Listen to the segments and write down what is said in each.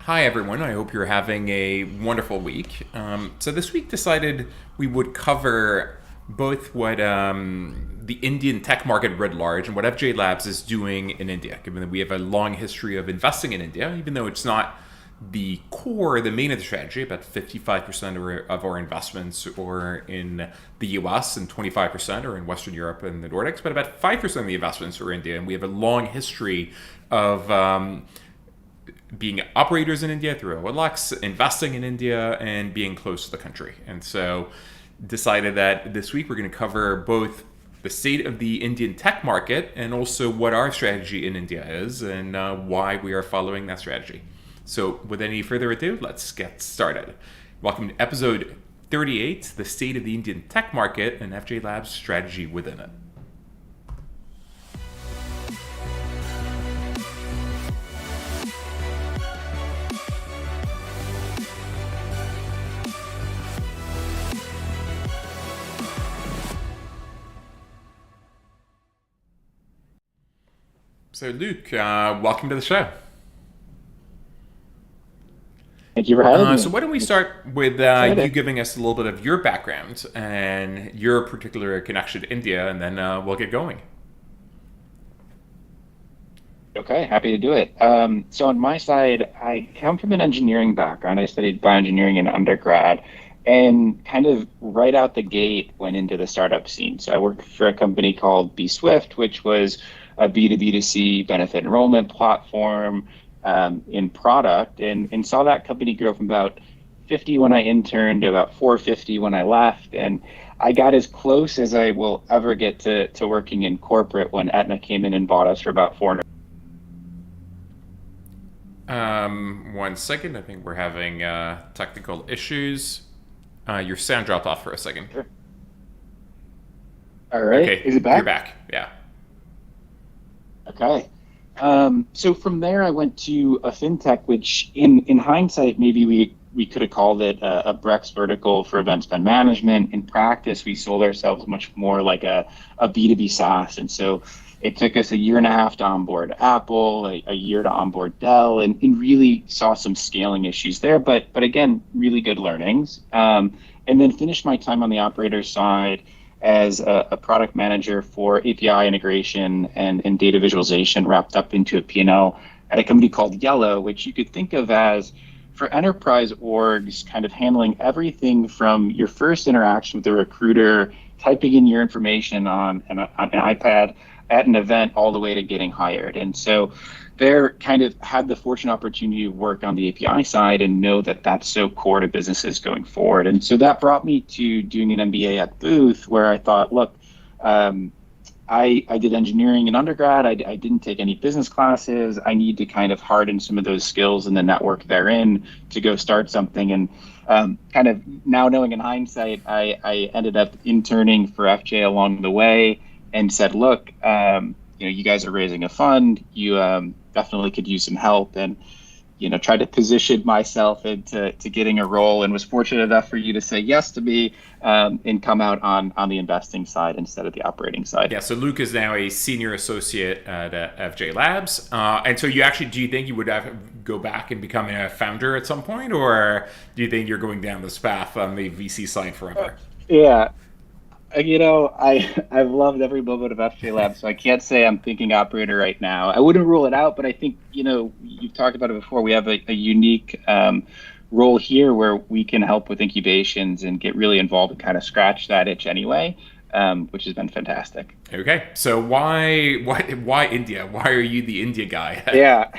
Hi, everyone. I hope you're having a wonderful week. So, this week decided we would cover both what the Indian tech market writ large and what FJ Labs is doing in India, given that we have a long history of investing in India, even though it's not the core, the main of the strategy. About 55% of our investments are in the US and 25% are in Western Europe and the Nordics, but about 5% of the investments are in India. And we have a long history of being operators in India through OLX, investing in India, and being close to the country. And so decided that this week we're going to cover both the state of the Indian tech market and also what our strategy in India is and why we are following that strategy. So with any further ado, let's get started. Welcome to episode 38, the state of the Indian tech market and FJ Labs strategy within it. So Luke, welcome to the show. Thank you for having So me. why don't we start with you Excited. giving us a little bit of your background and your particular connection to India, and then we'll get going. Okay, happy to do it. So on my side, I come from an engineering background. I studied bioengineering in undergrad and kind of right out the gate went into the startup scene. So I worked for a company called Swift, which was a B2B2C benefit enrollment platform in product and saw that company grow from about 50 when I interned to about 450 when I left. And I got as close as I will ever get to working in corporate when Aetna came in and bought us for about 400. 1 second. I think we're having technical issues. Your sound dropped off for a second. Sure. All right. Okay, Is it you're back? back. Yeah. Okay. So from there, I went to a fintech, which in hindsight, maybe we could have called it a Brex vertical for event spend management. In practice, we sold ourselves much more like a B2B SaaS. And so it took us a year and a half to onboard Apple, a year to onboard Dell, and really saw some scaling issues there. But again, really good learnings. And then finished my time on the operator side as a product manager for API integration and data visualization wrapped up into a P&L at a company called Yellow, which you could think of as for enterprise orgs, kind of handling everything from your first interaction with the recruiter, typing in your information on an iPad at an event all the way to getting hired. And so they're kind of had the fortunate opportunity to work on the API side and know that that's so core to businesses going forward. And so that brought me to doing an MBA at Booth, where I thought, look, um, I did engineering in undergrad. I didn't take any business classes. I need to kind of harden some of those skills and the network therein to go start something. And kind of now knowing in hindsight, I ended up interning for FJ along the way and said, look, you guys are raising a fund. You definitely could use some help, and tried to position myself into getting a role, and was fortunate enough for you to say yes to me and come out on the investing side instead of the operating side. Yeah, so Luke is now a senior associate at FJ Labs. And so do you think you would go back and become a founder at some point, or do you think you're going down this path on the VC side forever? Yeah. I've loved every moment of FJ Lab, so I can't say I'm thinking operator right now. I wouldn't rule it out, but I think, you've talked about it before. We have a unique role here where we can help with incubations and get really involved and kind of scratch that itch anyway, which has been fantastic. Okay, so why India? Why are you the India guy? Yeah.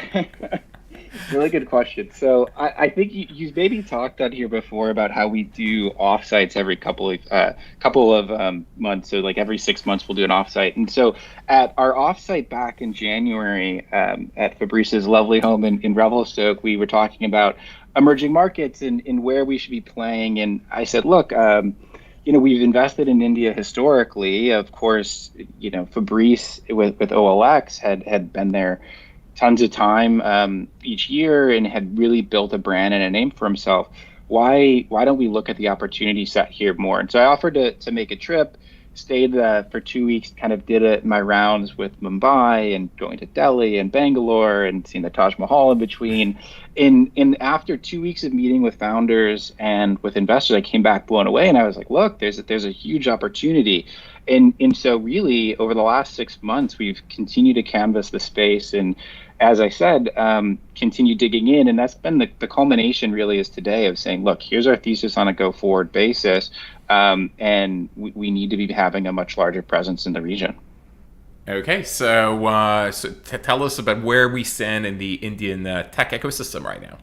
Really good question. So I think you maybe talked on here before about how we do offsites every couple of months. So like every 6 months we'll do an offsite. And so at our offsite back in January at Fabrice's lovely home in Revelstoke, we were talking about emerging markets and where we should be playing. And I said, look, we've invested in India historically. Of course, Fabrice with OLX had been there tons of time each year and had really built a brand and a name for himself. Why don't we look at the opportunity set here more? And so I offered to make a trip, stayed for 2 weeks, kind of did my rounds with Mumbai and going to Delhi and Bangalore and seeing the Taj Mahal in between. And after 2 weeks of meeting with founders and with investors, I came back blown away, and I was like, look, there's a huge opportunity. And so really over the last 6 months, we've continued to canvas the space. And as I said, continue digging in. And that's been the culmination really is today of saying, look, here's our thesis on a go forward basis. And we need to be having a much larger presence in the region. Okay, so tell us about where we stand in the Indian tech ecosystem right now.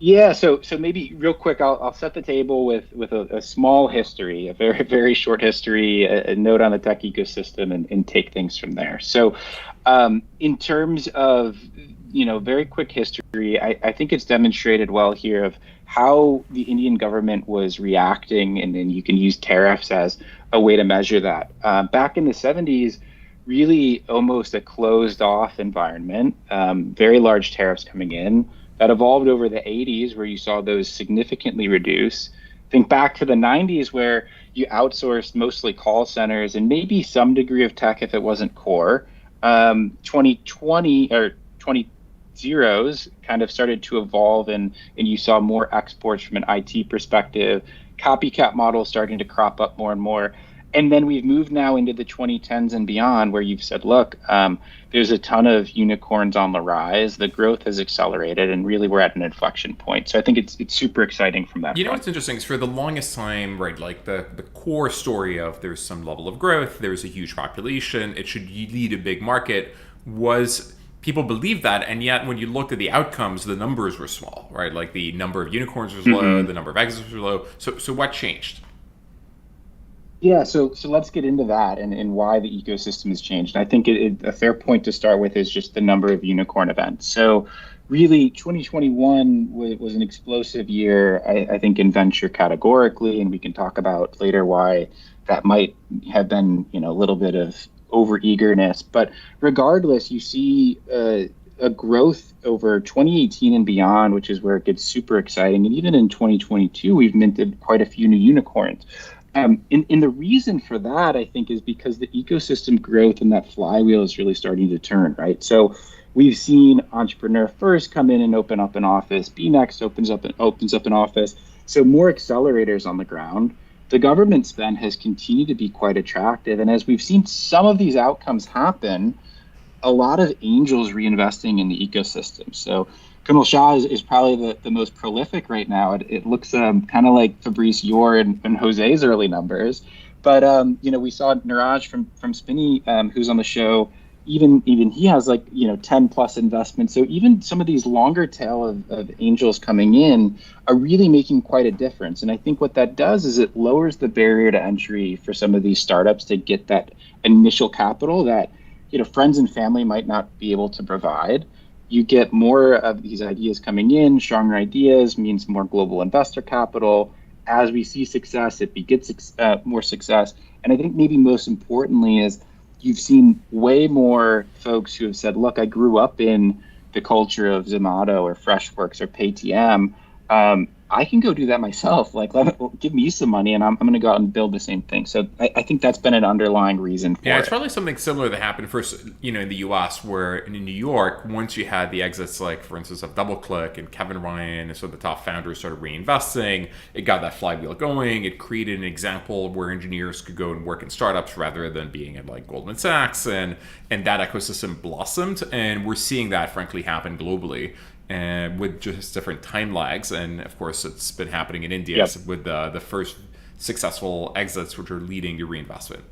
Yeah, so maybe real quick, I'll set the table with a small history, a very short history, a note on the tech ecosystem, and take things from there. So, in terms of very quick history, I think it's demonstrated well here of how the Indian government was reacting, and then you can use tariffs as a way to measure that. Back in the 70s, really almost a closed off environment, very large tariffs coming in. That evolved over the 80s, where you saw those significantly reduce. Think back to the 90s, where you outsourced mostly call centers and maybe some degree of tech if it wasn't core. 2020 or 20 kind of started to evolve, and you saw more exports from an IT perspective, copycat models starting to crop up more and more. And then we've moved now into the 2010s and beyond, where you've said, look, there's a ton of unicorns on the rise. The growth has accelerated, and really we're at an inflection point. So I think it's super exciting from that You know point. what's interesting is for the longest time, right, like the core story of there's some level of growth, there's a huge population, it should lead a big market, was people believed that, and yet when you looked at the outcomes, the numbers were small, right? Like the number of unicorns was low, the number of exits was low. So what changed? Yeah, so let's get into that and why the ecosystem has changed. And I think a fair point to start with is just the number of unicorn events. So really, 2021 was an explosive year, I think, in venture categorically, and we can talk about later why that might have been, a little bit of over-eagerness. But regardless, you see a growth over 2018 and beyond, which is where it gets super exciting. And even in 2022, we've minted quite a few new unicorns. And the reason for that, I think, is because the ecosystem growth and that flywheel is really starting to turn, right? So we've seen Entrepreneur First come in and open up an office. BNext opens up an office. So more accelerators on the ground. The government spend has continued to be quite attractive. And as we've seen some of these outcomes happen, a lot of angels reinvesting in the ecosystem. So Kunal Shah is probably the most prolific right now. It looks kind of like Fabrice Yor and Jose's early numbers. But, we saw Niraj from Spinny, who's on the show. Even he has 10 plus investments. So even some of these longer tail of angels coming in are really making quite a difference. And I think what that does is it lowers the barrier to entry for some of these startups to get that initial capital that, friends and family might not be able to provide. You get more of these ideas coming in. Stronger ideas means more global investor capital. As we see success, it begets more success. And I think maybe most importantly is you've seen way more folks who have said, look, I grew up in the culture of Zomato or Freshworks or Paytm. I can go do that myself. Give me some money and I'm going to go out and build the same thing. So I think that's been an underlying reason for it. Yeah, it's probably something similar that happened first, in the US, where in New York, once you had the exits, like for instance, of DoubleClick and Kevin Ryan, and so the top founders started reinvesting, it got that flywheel going. It created an example where engineers could go and work in startups rather than being at like Goldman Sachs, and that ecosystem blossomed. And we're seeing that, frankly, happen globally. And with just different time lags, and of course it's been happening in India with the first successful exits, which are leading to reinvestment.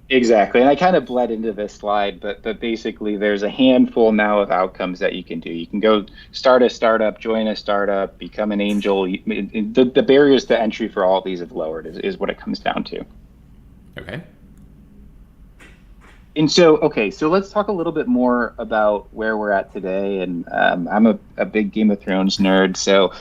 Exactly, and I kind of bled into this slide, but basically there's a handful now of outcomes that you can do. You can go start a startup, join a startup, become an angel. The barriers to entry for all of these have lowered, is what it comes down to. Okay. And so let's talk a little bit more about where we're at today. And I'm a big Game of Thrones nerd. So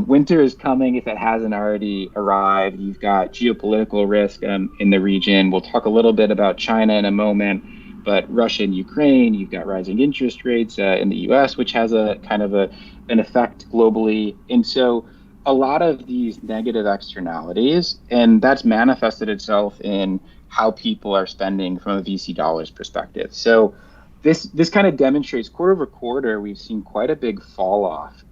winter is coming if it hasn't already arrived. You've got geopolitical risk in the region. We'll talk a little bit about China in a moment, but Russia and Ukraine, you've got rising interest rates in the US, which has a kind of an effect globally. And so a lot of these negative externalities, and that's manifested itself in how people are spending from a VC dollars perspective. So this kind of demonstrates quarter over quarter, we've seen quite a big fall off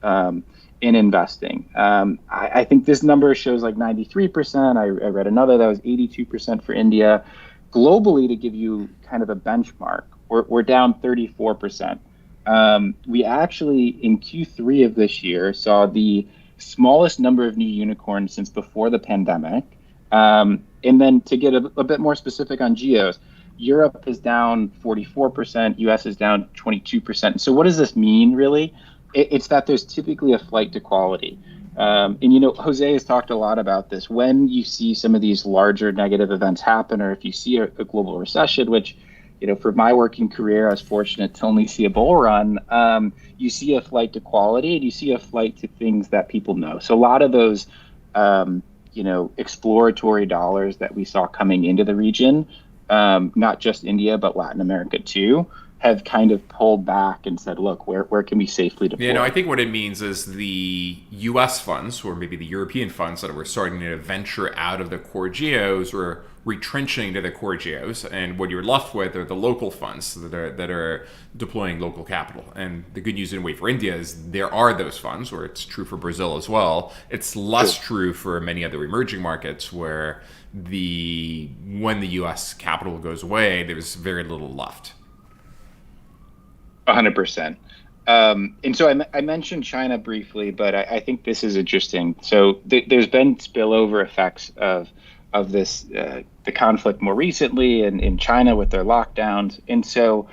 in investing. I think this number shows like 93%. I read another that was 82% for India. Globally, to give you kind of a benchmark, we're down 34%. We actually, in Q3 of this year, saw the smallest number of new unicorns since before the pandemic. And then to get a bit more specific on geos, Europe is down 44%, US is down 22%. So what does this mean, really? It's that there's typically a flight to quality. And Jose has talked a lot about this. When you see some of these larger negative events happen, or if you see a global recession, which, for my working career, I was fortunate to only see a bull run, you see a flight to quality and you see a flight to things that people know. So a lot of those, exploratory dollars that we saw coming into the region, not just India, but Latin America too, have kind of pulled back and said, look, where can we safely deploy? I think what it means is the US funds, or maybe the European funds that were starting to venture out of the core geos, were retrenching to the core geos, and what you're left with are the local funds that are deploying local capital. And the good news in a way for India is there are those funds, or it's true for Brazil as well. It's less true for many other emerging markets where when the US capital goes away, there's very little left. 100%. And so I mentioned China briefly, but I think this is interesting. So there's been spillover effects of this the conflict more recently in China with their lockdowns. And so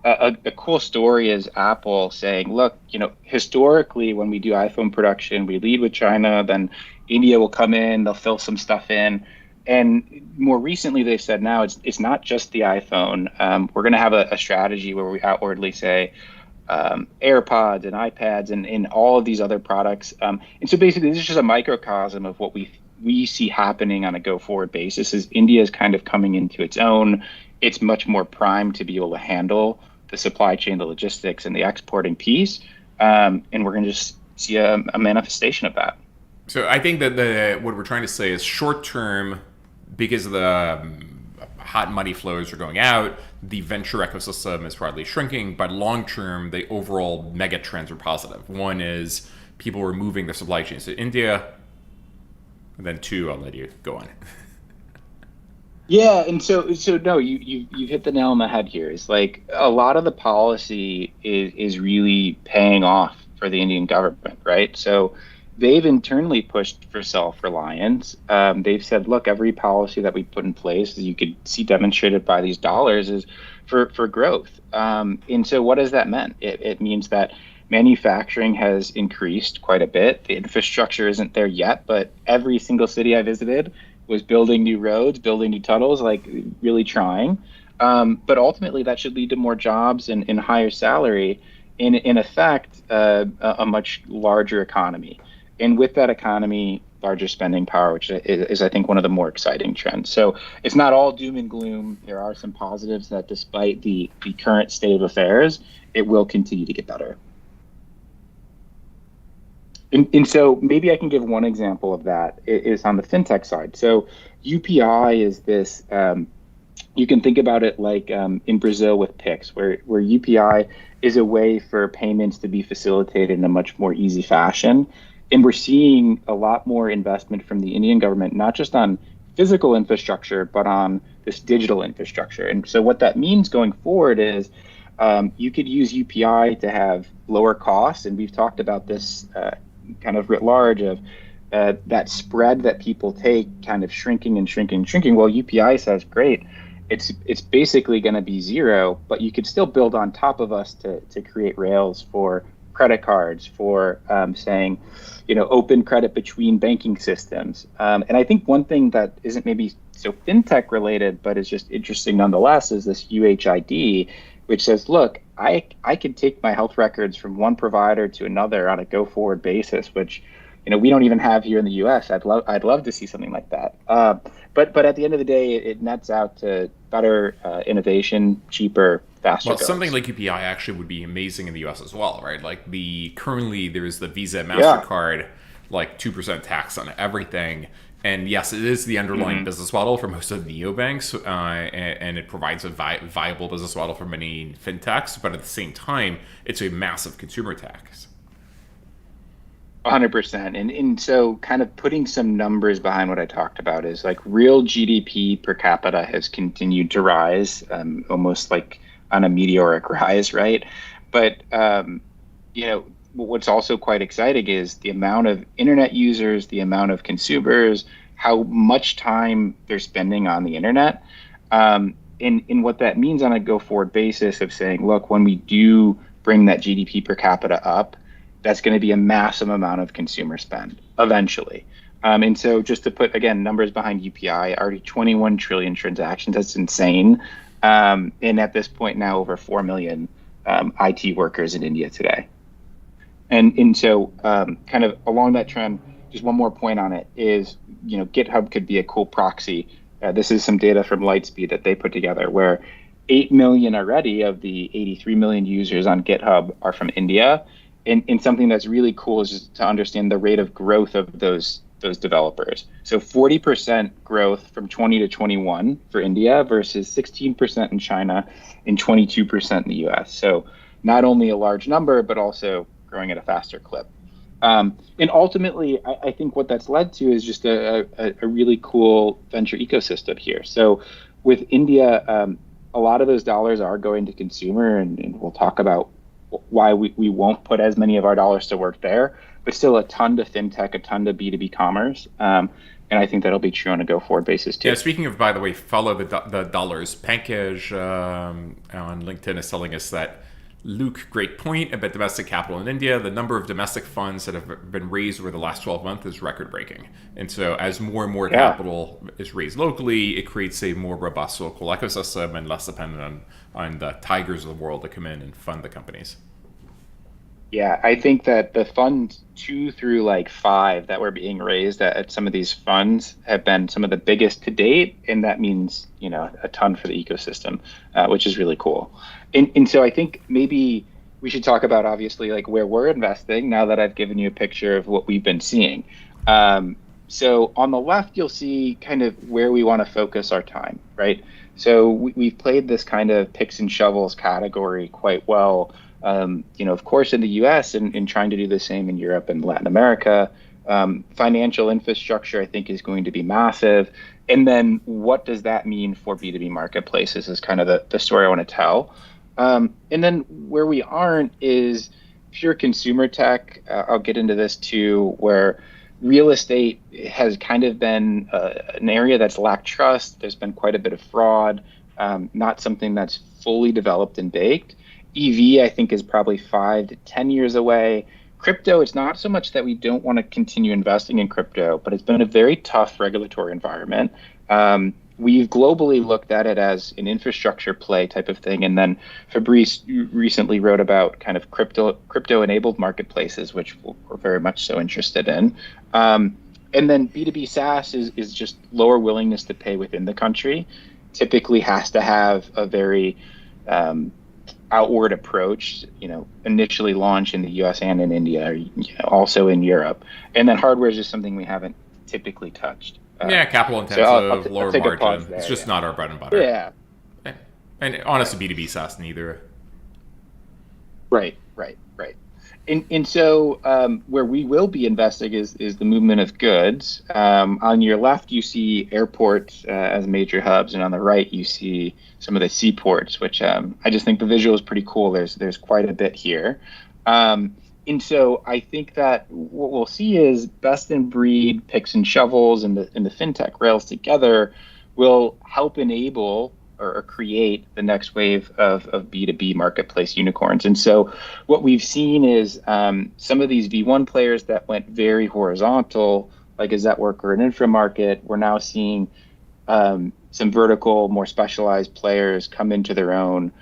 a cool story is Apple saying, look, historically when we do iPhone production, we lead with China, then India will come in, they'll fill some stuff in. And more recently, they've said now it's not just the iPhone. We're going to have a strategy where we outwardly say AirPods and iPads and all of these other products. And so basically, this is just a microcosm of what we see happening on a go-forward basis. Is India is kind of coming into its own. It's much more primed to be able to handle the supply chain, the logistics, and the exporting piece. And we're going to just see a manifestation of that. So I think that what we're trying to say is short term, because the hot money flows are going out, the venture ecosystem is probably shrinking, but long term, the overall mega trends are positive. One is people are moving their supply chains to India, and then two, I'll let you go on. Yeah, and so no, you hit the nail on the head here. It's like a lot of the policy is really paying off for the Indian government, right? So they've internally pushed for self-reliance. They've said, look, every policy that we put in place, as you could see demonstrated by these dollars, is for growth. And so what has that meant? It means that manufacturing has increased quite a bit. The infrastructure isn't there yet, but every single city I visited was building new roads, building new tunnels, like really trying. But ultimately, that should lead to more jobs and higher salary, in effect, a much larger economy. And with that economy, larger spending power, which is, I think, one of the more exciting trends. So it's not all doom and gloom. There are some positives that despite the current state of affairs, it will continue to get better. And so maybe I can give one example of that is on the fintech side. So UPI is this, you can think about it like in Brazil with Pix, where UPI is a way for payments to be facilitated in a much more easy fashion. And we're seeing a lot more investment from the Indian government, not just on physical infrastructure, but on this digital infrastructure. And so what that means going forward is you could use UPI to have lower costs. And we've talked about this kind of writ large of that spread that people take kind of shrinking and shrinking and shrinking. Well, UPI says, great, it's basically going to be zero, but you could still build on top of us to create rails for credit cards, for saying, open credit between banking systems. And I think one thing that isn't maybe so fintech related, but is just interesting nonetheless, is this UHID, which says, look, I can take my health records from one provider to another on a go forward basis, which we don't even have here in the U.S. I'd love to see something like that. But at the end of the day, it nets out to better innovation, cheaper, faster. Well, something like UPI actually would be amazing in the U.S. as well, right? Like currently there's the Visa, MasterCard like 2% tax on everything. And yes, it is the underlying business model for most of the neobanks, and it provides a viable business model for many fintechs. But at the same time, it's a massive consumer tax. 100%. And so kind of putting some numbers behind what I talked about is like real GDP per capita has continued to rise, almost like on a meteoric rise, right? But, what's also quite exciting is the amount of internet users, the amount of consumers, how much time they're spending on the internet. And what that means on a go forward basis of saying, look, when we do bring that GDP per capita up, that's going to be a massive amount of consumer spend eventually. And so just to put, again, numbers behind UPI, already 21 trillion transactions. That's insane. And at this point now, over 4 million IT workers in India today. And so kind of along that trend, just one more point on it is, GitHub could be a cool proxy. This is some data from Lightspeed that they put together where 8 million already of the 83 million users on GitHub are from India. And something that's really cool is just to understand the rate of growth of those developers. So 40% growth from 20 to 21 for India versus 16% in China and 22% in the US. So not only a large number, but also growing at a faster clip. And ultimately, I think what that's led to is just a really cool venture ecosystem here. So with India, a lot of those dollars are going to consumer, and we'll talk about why we won't put as many of our dollars to work there, but still a ton to fintech, a ton to B2B commerce. And I think that'll be true on a go-forward basis too. Yeah, speaking of, by the way, follow the dollars. Pankaj on LinkedIn is telling us that, Luke, great point about domestic capital in India. The number of domestic funds that have been raised over the last 12 months is record-breaking. And so as more and more capital is raised locally, it creates a more robust local ecosystem and less dependent on the tigers of the world that come in and fund the companies. Yeah, I think that the funds 2 through like 5 that were being raised at some of these funds have been some of the biggest to date, and that means a ton for the ecosystem, which is really cool. And so I think maybe we should talk about obviously like where we're investing now that I've given you a picture of what we've been seeing. So on the left, you'll see kind of where we want to focus our time, right? So we've played this kind of picks and shovels category quite well. Of course, in the U.S. and trying to do the same in Europe and Latin America. Financial infrastructure, I think, is going to be massive. And then what does that mean for B2B marketplaces is kind of the story I want to tell. And then where we aren't is pure consumer tech. I'll get into this too, where real estate has kind of been an area that's lacked trust. There's been quite a bit of fraud, not something that's fully developed and baked. EV, I think, is probably 5 to 10 years away. Crypto, it's not so much that we don't want to continue investing in crypto, but it's been a very tough regulatory environment. We've globally looked at it as an infrastructure play type of thing. And then Fabrice recently wrote about kind of crypto-enabled marketplaces, which we're very much so interested in. And then B2B SaaS is just lower willingness to pay within the country. Typically has to have a very outward approach, initially launched in the US and in India, also in Europe. And then hardware is just something we haven't typically touched. Capital intensive, so lower margin. There, it's just not our bread and butter. Yeah. And honestly, B2B SaaS neither. Right. And so where we will be investing is the movement of goods. On your left, you see airports as major hubs, and on the right, you see some of the seaports, which I just think the visual is pretty cool. There's quite a bit here. And so I think that what we'll see is best in breed picks and shovels and the fintech rails together will help enable or create the next wave of B2B marketplace unicorns. And so what we've seen is some of these V1 players that went very horizontal, like a Zetwork or an Inframarket, we're now seeing some vertical, more specialized players come into their own,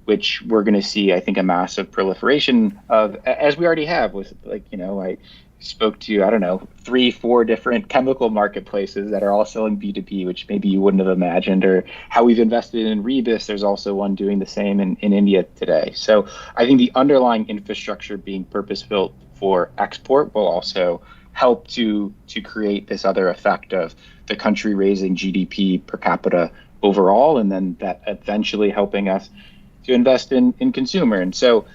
which we're going to see, I think, a massive proliferation of, as we already have with, I spoke to, I don't know, 3, 4 different chemical marketplaces that are all selling B2B, which maybe you wouldn't have imagined, or how we've invested in Rebus. There's also one doing the same in India today. So I think the underlying infrastructure being purpose built for export will also help to create this other effect of the country raising GDP per capita overall, and then that eventually helping us to invest in consumer. And so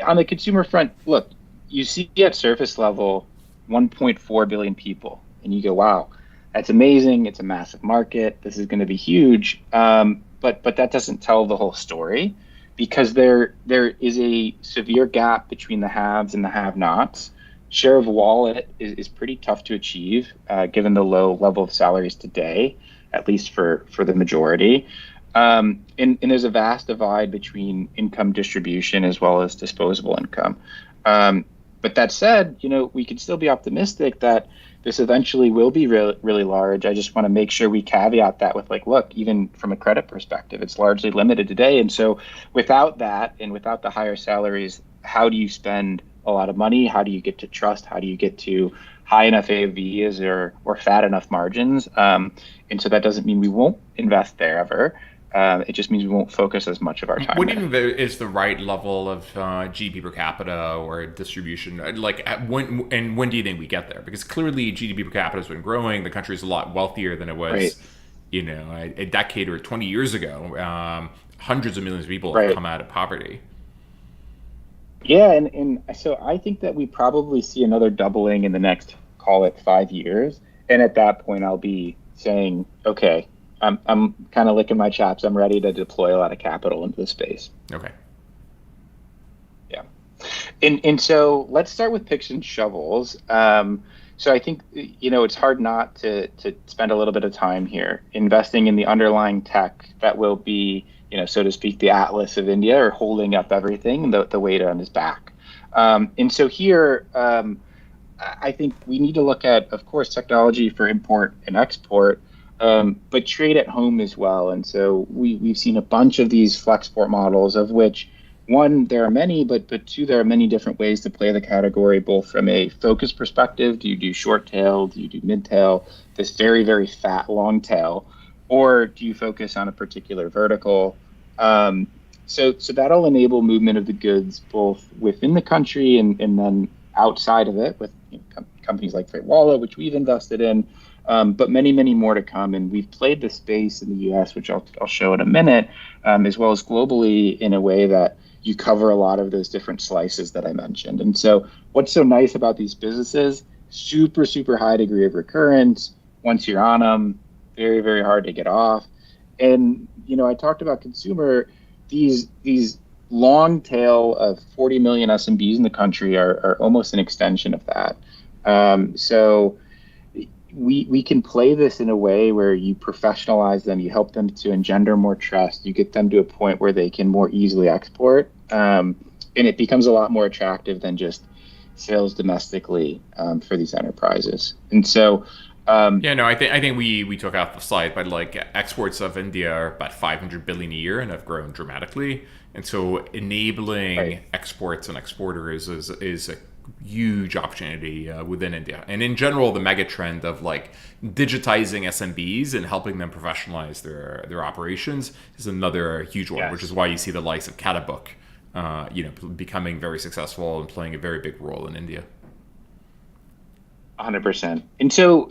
on the consumer front, look, you see at surface level 1.4 billion people, and you go, wow, that's amazing. It's a massive market. This is going to be huge. But that doesn't tell the whole story, because there is a severe gap between the haves and the have-nots. Share of wallet is pretty tough to achieve, given the low level of salaries today, at least for the majority. And there's a vast divide between income distribution as well as disposable income. But that said, we can still be optimistic that this eventually will be really large. I just want to make sure we caveat that with look, even from a credit perspective, it's largely limited today. And so without that, and without the higher salaries, how do you spend a lot of money? How do you get to trust? How do you get to high enough AOVs or fat enough margins? And so that doesn't mean we won't invest there ever. It just means we won't focus as much of our time. What do you think is the right level of GDP per capita or distribution? When do you think we get there? Because clearly GDP per capita has been growing. The country is a lot wealthier than it was, right, a decade or 20 years ago. Hundreds of millions of people have come out of poverty. Yeah, and so I think that we probably see another doubling in the next, call it 5 years. And at that point, I'll be saying, okay, I'm kind of licking my chops. I'm ready to deploy a lot of capital into the space. Okay. Yeah. And so let's start with picks and shovels. So I think, it's hard not to spend a little bit of time here investing in the underlying tech that will be, so to speak, the Atlas of India, or holding up everything, the weight on his back. And so here, I think we need to look at, of course, technology for import and export, but trade at home as well. And so we've seen a bunch of these flexport models, of which, one, there are many, but two, there are many different ways to play the category, both from a focus perspective. Do you do short tail? Do you do mid tail? This very, very fat long tail? Or do you focus on a particular vertical? So that'll enable movement of the goods both within the country and then outside of it with companies like Freight Wallet, which we've invested in. But many, many more to come. And we've played the space in the US, which I'll show in a minute, as well as globally, in a way that you cover a lot of those different slices that I mentioned. And so what's so nice about these businesses, super, super high degree of recurrence. Once you're on them, very, very hard to get off. And, I talked about consumer, these long tail of 40 million SMBs in the country are almost an extension of that. So we can play this in a way where you professionalize them, you help them to engender more trust, you get them to a point where they can more easily export, and it becomes a lot more attractive than just sales domestically for these enterprises. And so I think we took out the slide, but exports of India are about 500 billion a year and have grown dramatically. And so enabling exports and exporters is a huge opportunity within India. And in general, the mega trend of digitizing SMBs and helping them professionalize their operations is another huge one, which is why you see the likes of Catabook, becoming very successful and playing a very big role in India. 100%. And so,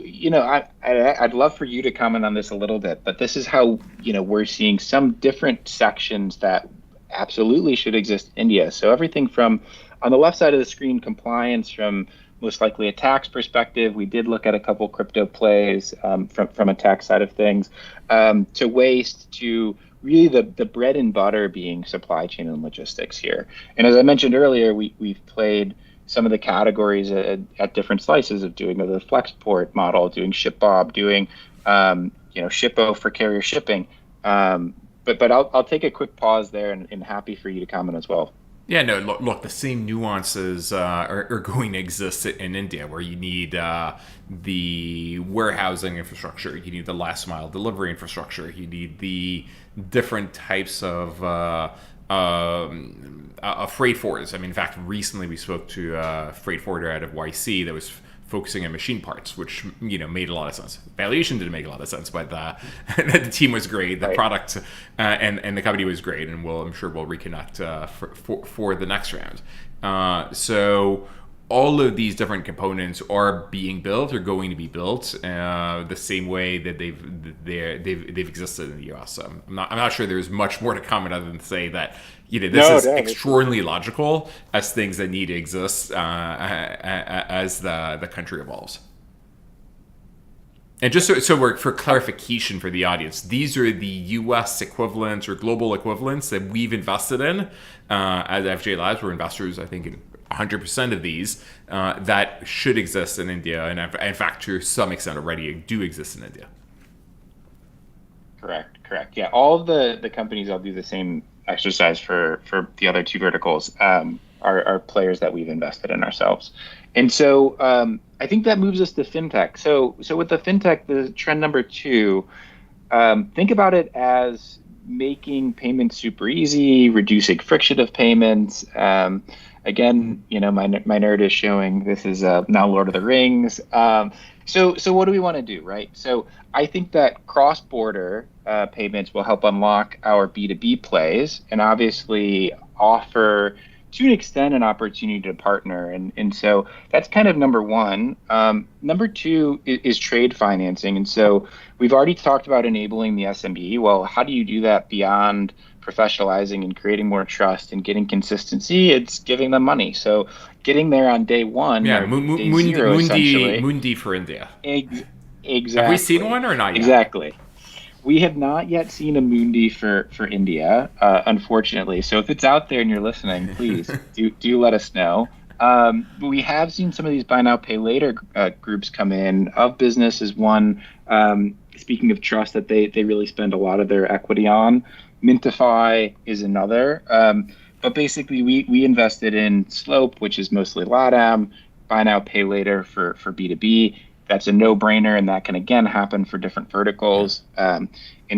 I'd love for you to comment on this a little bit, but this is how, we're seeing some different sections that absolutely should exist in India. So everything from, on the left side of the screen, compliance from most likely a tax perspective. We did look at a couple crypto plays from a tax side of things, to waste, to really the bread and butter being supply chain and logistics here. And as I mentioned earlier, we've played some of the categories at different slices of doing the flexport model, doing ShipBob, doing Shippo for carrier shipping. But I'll take a quick pause there and happy for you to comment as well. Yeah, no, look, the same nuances are going to exist in India, where you need the warehousing infrastructure, you need the last mile delivery infrastructure, you need the different types of freight forwarders. I mean, in fact, recently we spoke to a freight forwarder out of YC that was focusing on machine parts, which made a lot of sense. Valuation didn't make a lot of sense, but the team was great, the Right. product and the company was great, and I'm sure we'll reconnect for the next round. So all of these different components are being built or going to be built the same way that they've existed in the U.S. So I'm not sure there's much more to comment other than to say that this No, is no, extraordinarily logical as things that need to exist as the country evolves. And just for clarification for the audience, these are the U.S. equivalents or global equivalents that we've invested in as FJ Labs. We're investors, I think, in 100% of these that should exist in India, and in fact, to some extent, already do exist in India. Correct. Yeah, all of the companies I'll do the same exercise for the other two verticals are players that we've invested in ourselves. And so I think that moves us to fintech. So with the fintech, the trend number 2, think about it as making payments super easy, reducing friction of payments. Again, my nerd is showing this is now Lord of the Rings. So what do we want to do, right? So I think that cross-border payments will help unlock our B2B plays and obviously offer, to an extent, an opportunity to partner. And so that's kind of number 1. Number 2 is trade financing. And so we've already talked about enabling the SMB. Well, how do you do that beyond professionalizing and creating more trust and getting consistency? It's giving them money. So getting there on day 1 Yeah, or day 0, essentially. Mundi for India. Exactly. Have we seen one or not yet? Exactly. We have not yet seen a Mundi for India, unfortunately. So if it's out there and you're listening, please do let us know. But we have seen some of these buy now, pay later groups come in. Of Business is one, speaking of trust, that they really spend a lot of their equity on. Mintify is another. But basically, we invested in Slope, which is mostly LATAM, buy now, pay later for B2B. That's a no-brainer, and that can, again, happen for different verticals. And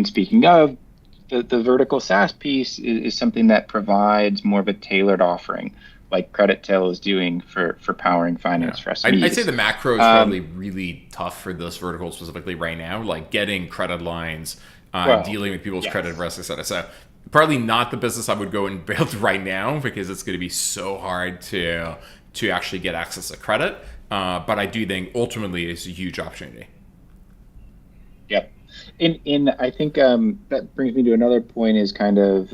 speaking of, the vertical SaaS piece is something that provides more of a tailored offering, like CreditTail is doing for powering finance for SMEs. I'd say the macro is probably really tough for this vertical specifically right now, like getting credit lines, dealing with people's credit risk, et cetera. So probably not the business I would go and build right now because it's going to be so hard to actually get access to credit. But I do think ultimately it's a huge opportunity. Yep. And I think that brings me to another point is kind of,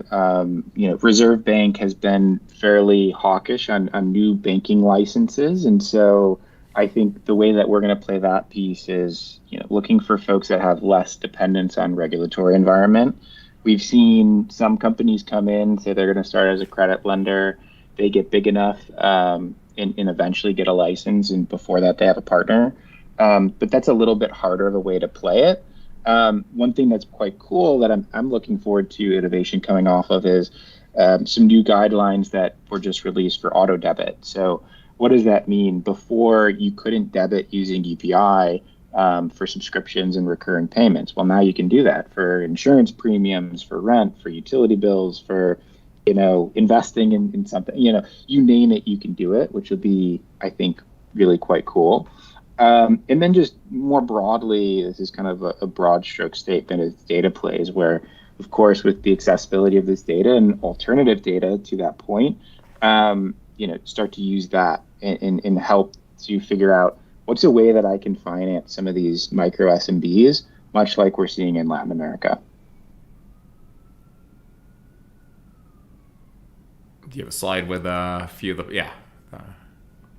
Reserve Bank has been fairly hawkish on new banking licenses. And so I think the way that we're going to play that piece is, looking for folks that have less dependence on regulatory environment. We've seen some companies come in, say they're going to start as a credit lender. They get big enough and eventually get a license. And before that, they have a partner. But that's a little bit harder of a way to play it. One thing that's quite cool that I'm looking forward to innovation coming off of is some new guidelines that were just released for auto debit. So what does that mean? Before, you couldn't debit using UPI for subscriptions and recurring payments. Well, now you can do that for insurance premiums, for rent, for utility bills, for investing in something. You name it, you can do it, which will be, I think, really quite cool. And then just more broadly, this is kind of a broad stroke statement, is data plays where, of course, with the accessibility of this data and alternative data to that point, start to use that and help to figure out what's a way that I can finance some of these micro SMBs, much like we're seeing in Latin America. Do you have a slide with a few of the,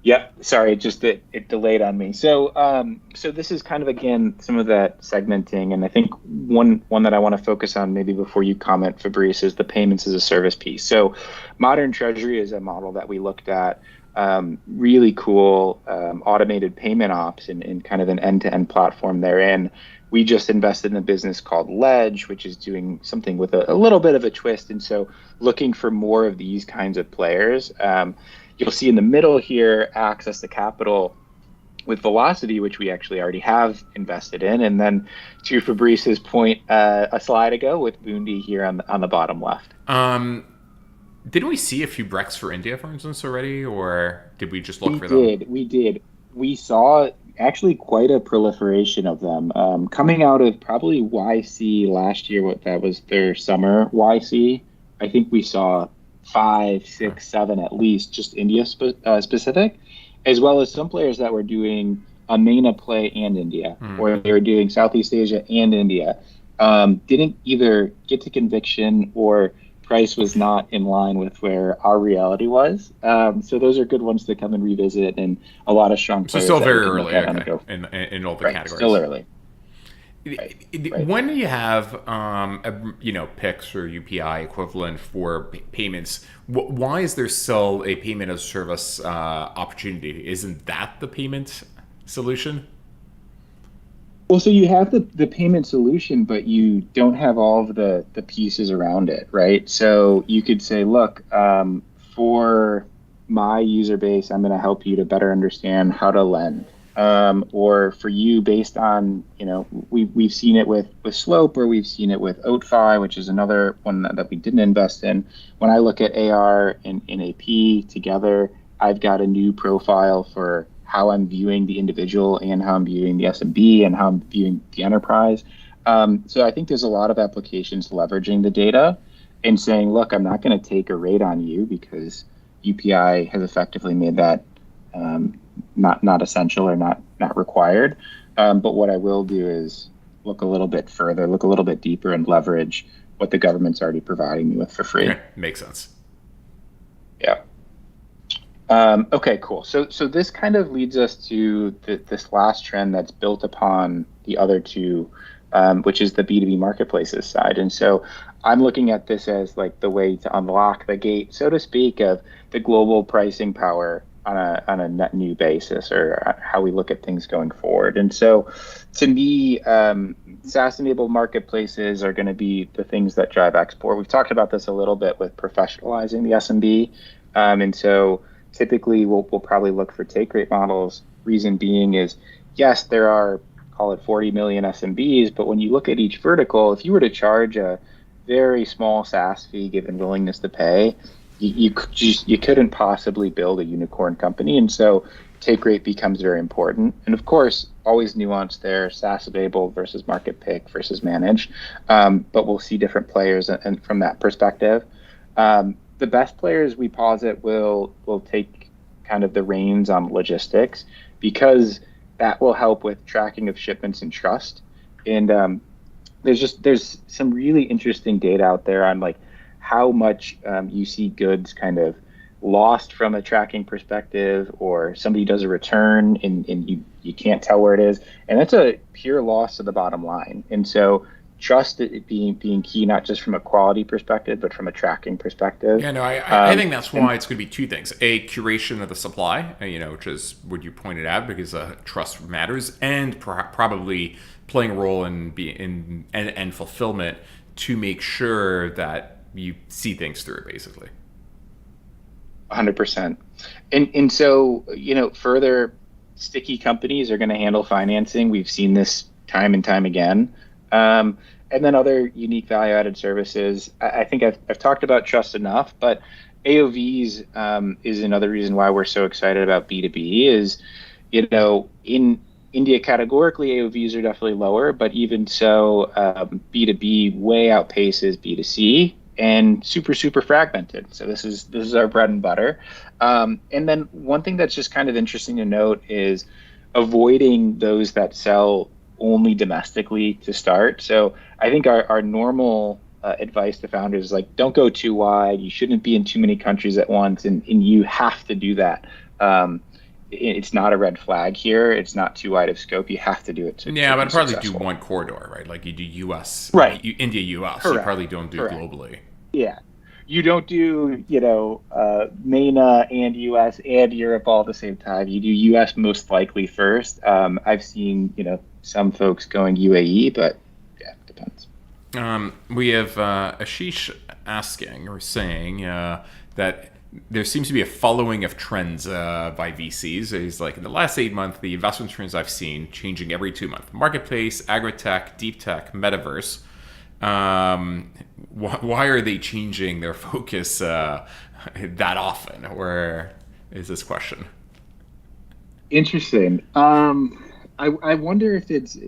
Yep. Sorry, it delayed on me. So this is kind of, again, some of that segmenting. And I think one that I want to focus on maybe before you comment, Fabrice, is the payments as a service piece. So Modern Treasury is a model that we looked at. Really cool automated payment ops and kind of an end-to-end platform therein. We just invested in a business called Ledge, which is doing something with a little bit of a twist. And so looking for more of these kinds of players. You'll see in the middle here, access to capital with Velocity, which we actually already have invested in. And then to Fabrice's point a slide ago with Mundi here on the bottom left. Didn't we see a few Brex for India, for instance, already? Or did we just look for them? We did. we saw actually quite a proliferation of them coming out of probably YC last year. What that was their summer YC. I think we saw five, Okay. six, seven at least, just India specific, as well as some players that were doing a MENA play and India, Hmm. or they were doing Southeast Asia and India. Didn't either get to conviction or price was not in line with where our reality was. So those are good ones to come and revisit, and a lot of strong So players still that we very can look early, at on the okay, go. in all the Right, still categories. early. Right, right. When you have PIX or UPI equivalent for payments, why is there still a payment as a service opportunity? Isn't that the payment solution? Well, so you have the payment solution, but you don't have all of the pieces around it, right? So you could say, look, for my user base, I'm going to help you to better understand how to lend. Or for you, based on, we've seen it with Slope, or we've seen it with OatFi, which is another one that we didn't invest in. When I look at AR and AP together, I've got a new profile for how I'm viewing the individual and how I'm viewing the SMB and how I'm viewing the enterprise. So I think there's a lot of applications leveraging the data and saying, look, I'm not going to take a rate on you because UPI has effectively made that not essential or not required. But what I will do is look a little bit further, look a little bit deeper, and leverage what the government's already providing me with for free. Okay, makes sense. Yeah. Okay, cool. So this kind of leads us to this last trend that's built upon the other two, which is the B2B marketplaces side. And so I'm looking at this as like the way to unlock the gate, so to speak, of the global pricing power on a net new basis, or how we look at things going forward. And so to me, SaaS-enabled marketplaces are going to be the things that drive export. We've talked about this a little bit with professionalizing the SMB. And so typically we'll probably look for take rate models. Reason being is, yes, there are, call it 40 million SMBs, but when you look at each vertical, if you were to charge a very small SaaS fee given willingness to pay, you couldn't possibly build a unicorn company. And so take rate becomes very important. And of course, always nuance there, SaaS enabled versus market pick versus managed. But we'll see different players and from that perspective. The best players we posit will take kind of the reins on logistics, because that will help with tracking of shipments and trust. And there's some really interesting data out there on like how much you see goods kind of lost from a tracking perspective, or somebody does a return and you can't tell where it is, and that's a pure loss to the bottom line. And so trust it being key, not just from a quality perspective, but from a tracking perspective. Yeah, no, I think that's And why it's going to be two things: a curation of the supply, which is what you pointed out, because trust matters, and probably playing a role in and fulfillment to make sure that you see things through, basically. 100%. And so, further sticky companies are going to handle financing. We've seen this time and time again. And then other unique value added services. I think I've talked about trust enough, but AOVs is another reason why we're so excited about B2B is, in India categorically, AOVs are definitely lower, but even so, B2B way outpaces B2C, and super, super fragmented. So this is our bread and butter. And then one thing that's just kind of interesting to note is avoiding those that sell only domestically to start. So I think our normal advice to founders is like, don't go too wide. You shouldn't be in too many countries at once, and you have to do that. It's not a red flag here. It's not too wide of scope. You have to do it to Yeah, be but probably do successful. one corridor, right? Like you do U.S., Right. India, U.S. You Correct. probably don't do Correct. globally. Yeah. You don't do, MENA and US and Europe all at the same time. You do US most likely first. I've seen, some folks going UAE, but yeah, it depends. We have Ashish asking or saying that there seems to be a following of trends by VCs. He's like, in the last 8 months, the investment trends I've seen changing every 2 months: marketplace, agri-tech, deep tech, metaverse. Why are they changing their focus that often? Or is this question? Interesting. I wonder if it's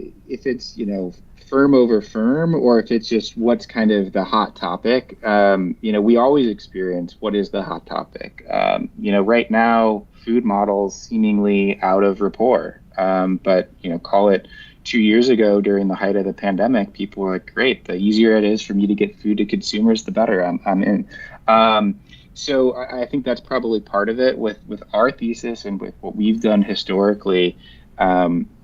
firm over firm, or if it's just what's kind of the hot topic. We always experience what is the hot topic. Right now, food models seemingly out of rapport. But call it 2 years ago during the height of the pandemic, people were like, "Great, the easier it is for me to get food to consumers, the better. I'm in." So I think that's probably part of it with our thesis and with what we've done historically,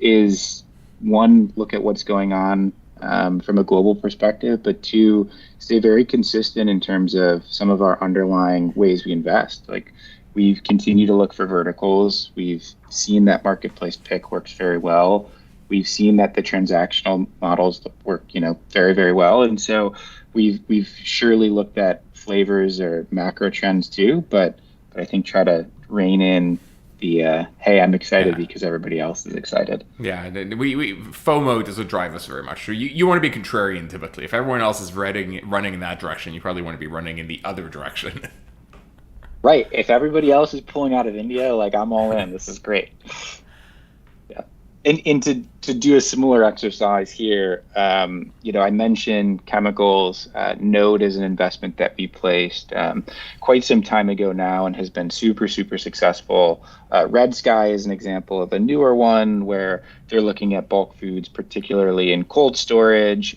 is one, look at what's going on from a global perspective, but two, stay very consistent in terms of some of our underlying ways we invest. Like we've continued to look for verticals. We've seen that marketplace pick works very well. We've seen that the transactional models work, very, very well. And so we've surely looked at flavors or macro trends too, but I think try to rein in the hey, I'm excited Yeah. because everybody else is excited. Yeah, we FOMO doesn't drive us very much. So you want to be contrarian typically. If everyone else is running in that direction, you probably want to be running in the other direction. Right. If everybody else is pulling out of India, like I'm all in. This is great. Yeah. And to do a similar exercise here, I mentioned chemicals. Node is an investment that we placed quite some time ago now and has been super, super successful. Red Sky is an example of a newer one where they're looking at bulk foods, particularly in cold storage.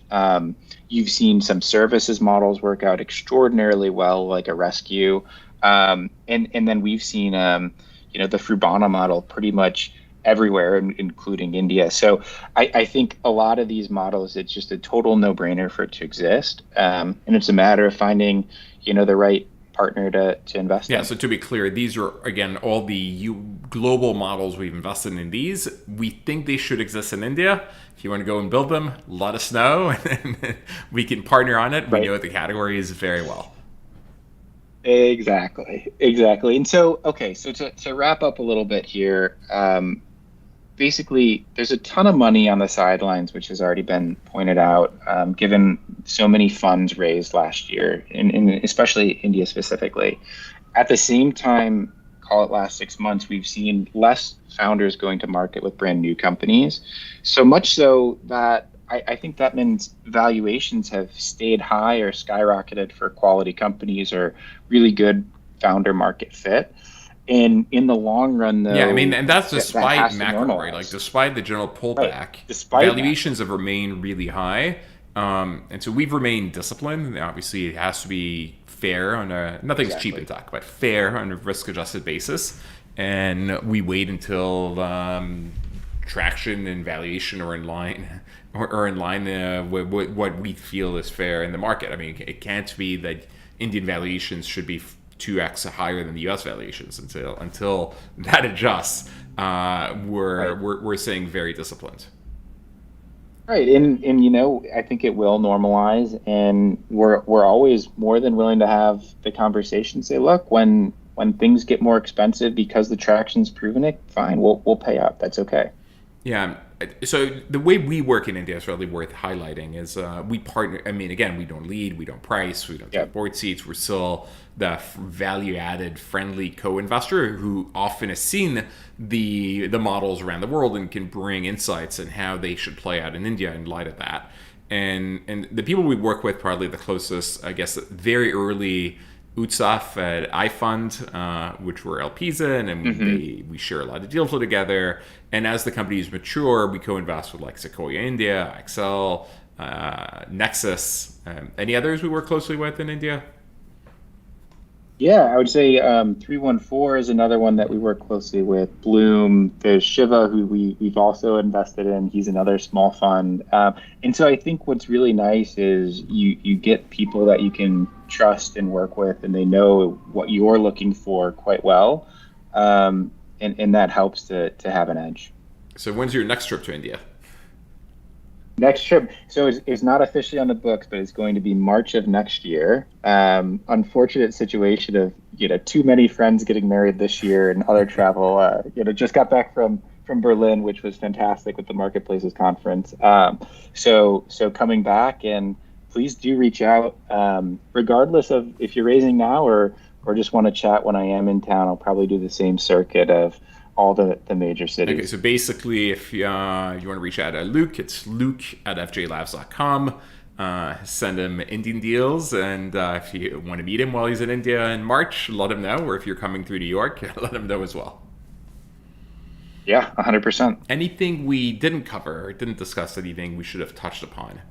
You've seen some services models work out extraordinarily well, like a rescue. And then we've seen, the Frubana model pretty much everywhere, including India. So I think a lot of these models, it's just a total no-brainer for it to exist. And it's a matter of finding, the right partner to invest in. Yeah, so to be clear, these are, again, all the global models we've invested in these. We think they should exist in India. If you want to go and build them, let us know, and we can partner on it. We Right. know the categories very well. Exactly. And so, okay, so to wrap up a little bit here, basically, there's a ton of money on the sidelines, which has already been pointed out, given so many funds raised last year, in especially India specifically. At the same time, call it last 6 months, we've seen less founders going to market with brand new companies. So much so that I think that means valuations have stayed high or skyrocketed for quality companies or really good founder market fit. And in the long run, though, Yeah, I mean, and that's that despite has to macro, right? Like, normalize. despite the general Right. pullback, Despite that. valuations have remained really high. And so we've remained disciplined. And obviously, it has to be fair on nothing's cheap in Exactly. tech, but fair on a risk adjusted basis. And we wait until traction and valuation are in line or in line with what we feel is fair in the market. I mean, it can't be that Indian valuations should be 2x higher than the U.S. valuations until that adjusts. Right. We're staying very disciplined. Right. And I think it will normalize, and we're always more than willing to have the conversation. Say, look, when things get more expensive because the traction's proven it, fine, we'll pay up. That's okay. Yeah. So the way we work in India is really worth highlighting. Is we partner. I mean, again, we don't lead, we don't price, we don't Yeah. take board seats. We're still the value-added, friendly co-investor who often has seen the models around the world and can bring insights and how they should play out in India in light of that. And the people we work with, probably the closest, I guess, very early Utsaf at iFund, which we're LPs in, and Hmm. we share a lot of deal flow together. And as the companies mature, we co-invest with like Sequoia India, Excel, Nexus. Any others we work closely with in India? Yeah, I would say 314 is another one that we work closely with. Bloom, there's Shiva, who we've also invested in. He's another small fund. And so I think what's really nice is you get people that you can trust and work with, and they know what you're looking for quite well. And that helps to have an edge. So when's your next trip to India? Next trip, so it's not officially on the books, but it's going to be March of next year. Unfortunate situation of too many friends getting married this year and other travel. Just got back from Berlin, which was fantastic with the Marketplaces conference. So coming back, and please do reach out, regardless of if you're raising now or just want to chat when I am in town. I'll probably do the same circuit of all the major Okay, cities. so basically, if you want to reach out to Luke, it's luke@fjlabs.com. Send him Indian deals, and if you want to meet him while he's in India in March, let him know. Or if you're coming through New York, let him know as well. Yeah, 100%. Anything we didn't cover or didn't discuss, anything we should have touched upon?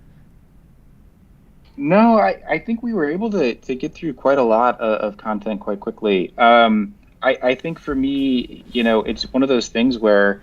No, I think we were able to get through quite a lot of content quite quickly. I think for me, it's one of those things where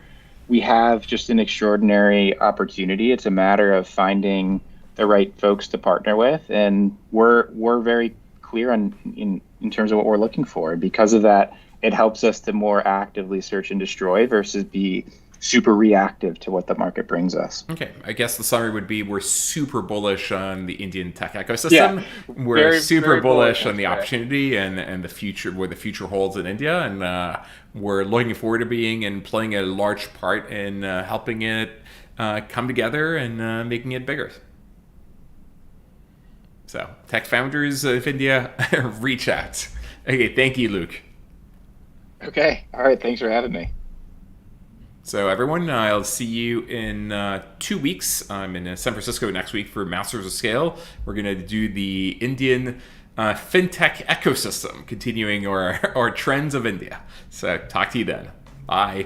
we have just an extraordinary opportunity. It's a matter of finding the right folks to partner with, and we're very clear in terms of what we're looking for. And because of that, it helps us to more actively search and destroy versus be super reactive to what the market brings us. Okay, I guess the summary would be we're super bullish on the Indian tech ecosystem. Yeah, We're very, super very bullish bullish, on the that's right. opportunity and the future, where the future holds in India. And we're looking forward to being and playing a large part in helping it come together and making it bigger. So, tech founders of India, reach out. Okay, thank you, Luke. Okay. All right. Thanks for having me. So everyone, I'll see you in 2 weeks. I'm in San Francisco next week for Masters of Scale. We're going to do the Indian fintech ecosystem, continuing our trends of India. So talk to you then. Bye.